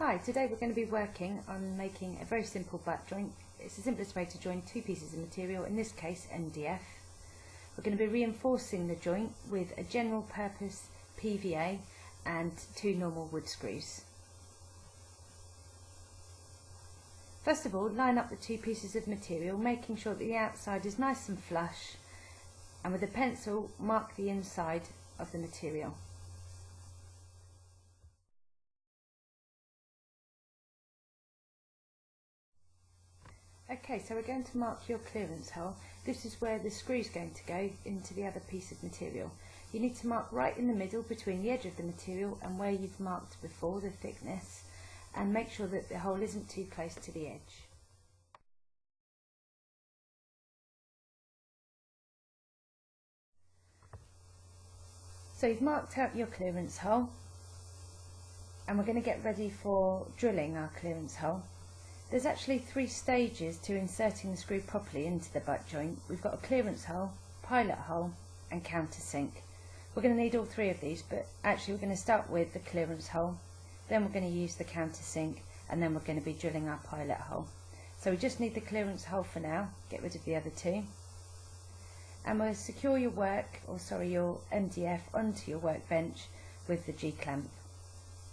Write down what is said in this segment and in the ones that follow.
Hi, today we're going to be working on making a very simple butt joint. It's the simplest way to join two pieces of material, in this case MDF. We're going to be reinforcing the joint with a general purpose PVA and two normal wood screws. First of all, line up the two pieces of material, making sure that the outside is nice and flush, and with a pencil mark the inside of the material. Okay, so we're going to mark your clearance hole. This is where the screw is going to go into the other piece of material. You need to mark right in the middle between the edge of the material and where you've marked before, the thickness, and make sure that the hole isn't too close to the edge. So you've marked out your clearance hole, and we're going to get ready for drilling our clearance hole. There's actually three stages to inserting the screw properly into the butt joint. We've got a clearance hole, pilot hole and countersink. We're going to need all three of these, but actually we're going to start with the clearance hole, then we're going to use the countersink, and then we're going to be drilling our pilot hole. So we just need the clearance hole for now, get rid of the other two. And we'll secure your your MDF onto your workbench with the G-clamp,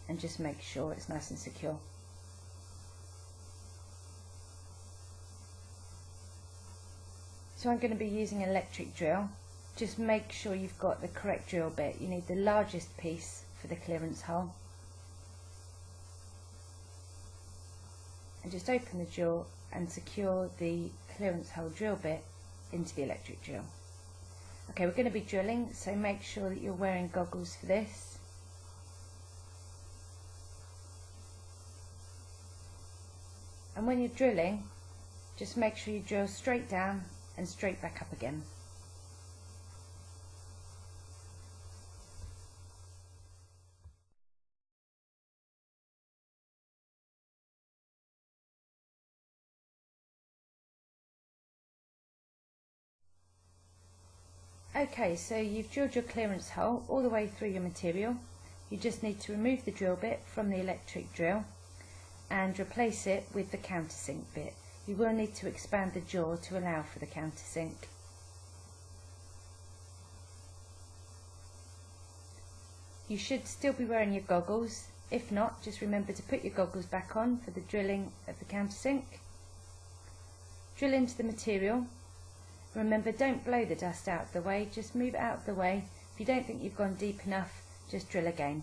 and just make sure it's nice and secure. So I'm going to be using an electric drill. Just make sure you've got the correct drill bit. You need the largest piece for the clearance hole. And just open the drill and secure the clearance hole drill bit into the electric drill. Okay, we're going to be drilling, so make sure that you're wearing goggles for this. And when you're drilling, just make sure you drill straight down and straight back up again. Okay, so you've drilled your clearance hole all the way through your material. You just need to remove the drill bit from the electric drill and replace it with the countersink bit. You will need to expand the jaw to allow for the countersink. You should still be wearing your goggles. If not, just remember to put your goggles back on for the drilling of the countersink. Drill into the material. Remember, don't blow the dust out of the way, just move it out of the way. If you don't think you've gone deep enough, just drill again.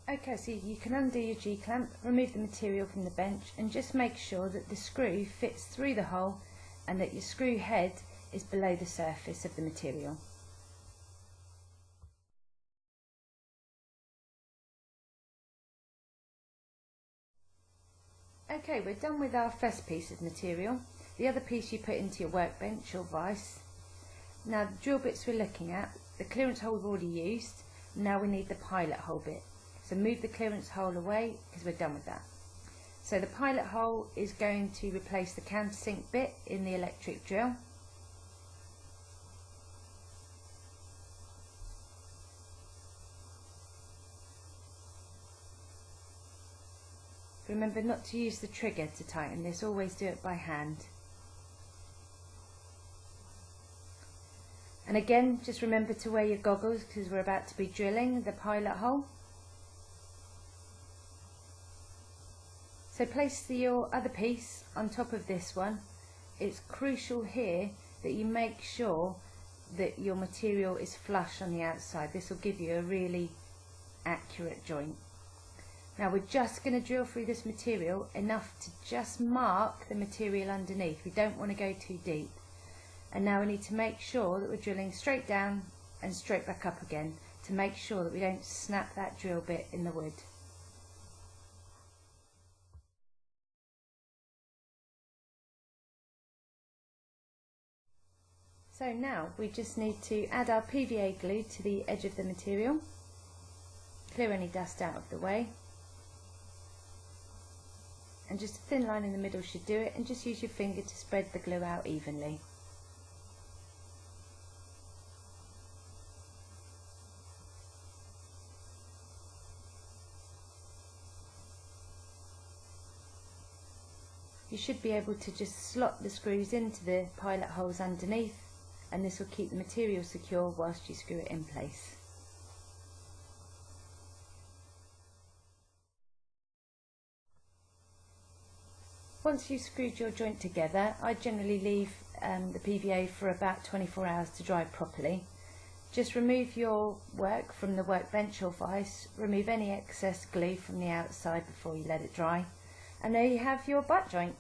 Okay, so you can undo your G-clamp, remove the material from the bench, and just make sure that the screw fits through the hole and that your screw head is below the surface of the material. Okay, we're done with our first piece of material. The other piece you put into your workbench or vise. Now the drill bits we're looking at, the clearance hole we've already used, now we need the pilot hole bit. So move the clearance hole away because we're done with that. So the pilot hole is going to replace the countersink bit in the electric drill. Remember not to use the trigger to tighten this, always do it by hand. And again, just remember to wear your goggles because we're about to be drilling the pilot hole. So place your other piece on top of this one. It's crucial here that you make sure that your material is flush on the outside. This will give you a really accurate joint. Now we're just going to drill through this material enough to just mark the material underneath. We don't want to go too deep. And now we need to make sure that we're drilling straight down and straight back up again to make sure that we don't snap that drill bit in the wood. So now we just need to add our PVA glue to the edge of the material, clear any dust out of the way, and just a thin line in the middle should do it, and just use your finger to spread the glue out evenly. you should be able to just slot the screws into the pilot holes underneath, and this will keep the material secure whilst you screw it in place. Once you've screwed your joint together, I generally leave the PVA for about 24 hours to dry properly. Just remove your work from the workbench or vise, remove any excess glue from the outside before you let it dry, and there you have your butt joint.